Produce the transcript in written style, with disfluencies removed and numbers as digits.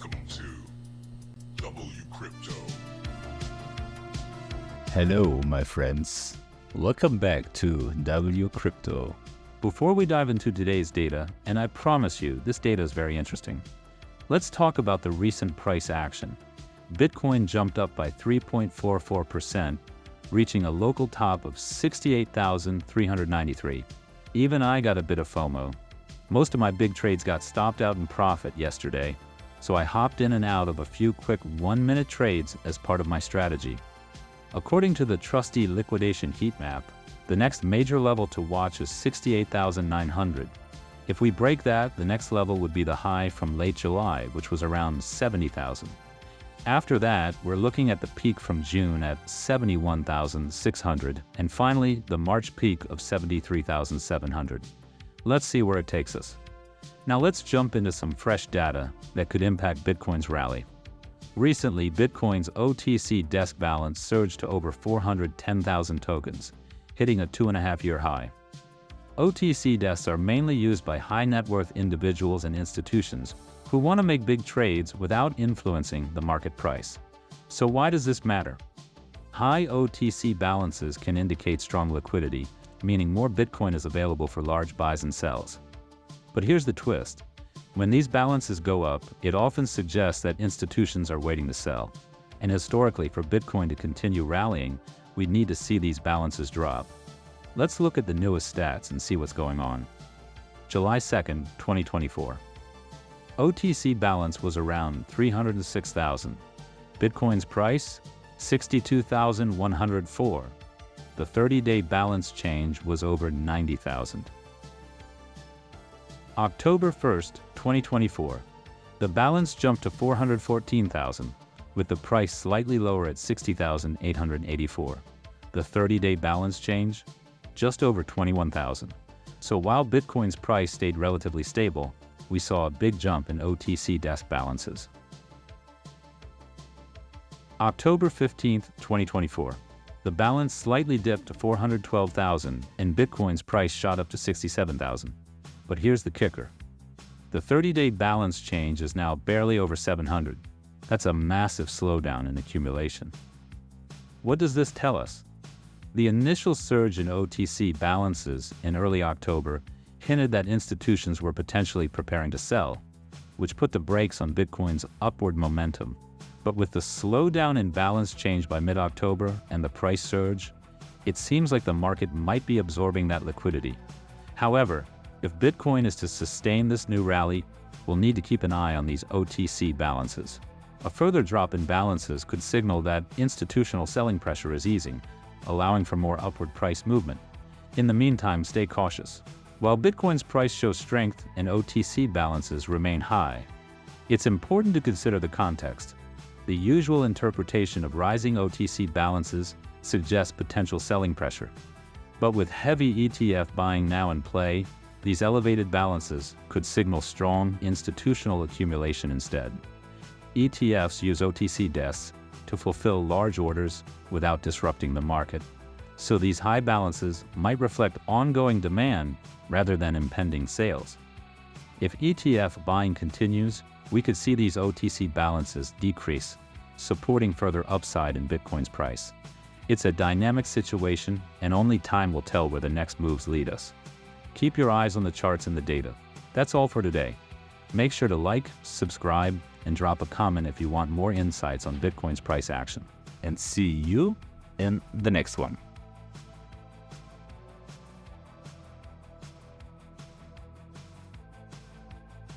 Welcome to WCrypto. Hello, my friends. Welcome back to WCrypto. Before we dive into today's data, and I promise you, this data is very interesting, let's talk about the recent price action. Bitcoin jumped up by 3.44%, reaching a local top of 68,393. Even I got a bit of FOMO. Most of my big trades got stopped out in profit yesterday, so I hopped in and out of a few quick 1-minute trades as part of my strategy. According to the trusty liquidation heat map, the next major level to watch is 68,900. If we break that, the next level would be the high from late July, which was around 70,000. After that, we're looking at the peak from June at 71,600, and finally, the March peak of 73,700. Let's see where it takes us. Now let's jump into some fresh data that could impact Bitcoin's rally. Recently, Bitcoin's OTC desk balance surged to over 410,000 tokens, hitting a 2.5-year high. OTC desks are mainly used by high-net-worth individuals and institutions who want to make big trades without influencing the market price. So why does this matter? High OTC balances can indicate strong liquidity, meaning more Bitcoin is available for large buys and sells. But here's the twist. When these balances go up, it often suggests that institutions are waiting to sell. And historically, for Bitcoin to continue rallying, we'd need to see these balances drop. Let's look at the newest stats and see what's going on. July 2nd, 2024. OTC balance was around 306,000. Bitcoin's price, 62,104. The 30-day balance change was over 90,000. October 1st, 2024. The balance jumped to 414,000, with the price slightly lower at 60,884. The 30-day balance change, just over 21,000. So while Bitcoin's price stayed relatively stable, we saw a big jump in OTC desk balances. October 15th, 2024. The balance slightly dipped to 412,000 and Bitcoin's price shot up to 67,000. But here's the kicker. The 30-day balance change is now barely over 700. That's a massive slowdown in accumulation. What does this tell us? The initial surge in OTC balances in early October hinted that institutions were potentially preparing to sell, which put the brakes on Bitcoin's upward momentum. But with the slowdown in balance change by mid-October and the price surge, it seems like the market might be absorbing that liquidity. However, if Bitcoin is to sustain this new rally, we'll need to keep an eye on these OTC balances. A further drop in balances could signal that institutional selling pressure is easing, allowing for more upward price movement. In the meantime, stay cautious. While Bitcoin's price shows strength and OTC balances remain high, it's important to consider the context. The usual interpretation of rising OTC balances suggests potential selling pressure. But with heavy ETF buying now in play, these elevated balances could signal strong institutional accumulation instead. ETFs use OTC desks to fulfill large orders without disrupting the market, so these high balances might reflect ongoing demand rather than impending sales. If ETF buying continues, we could see these OTC balances decrease, supporting further upside in Bitcoin's price. It's a dynamic situation, and only time will tell where the next moves lead us. Keep your eyes on the charts and the data. That's all for today. Make sure to like, subscribe, and drop a comment if you want more insights on Bitcoin's price action. And see you in the next one.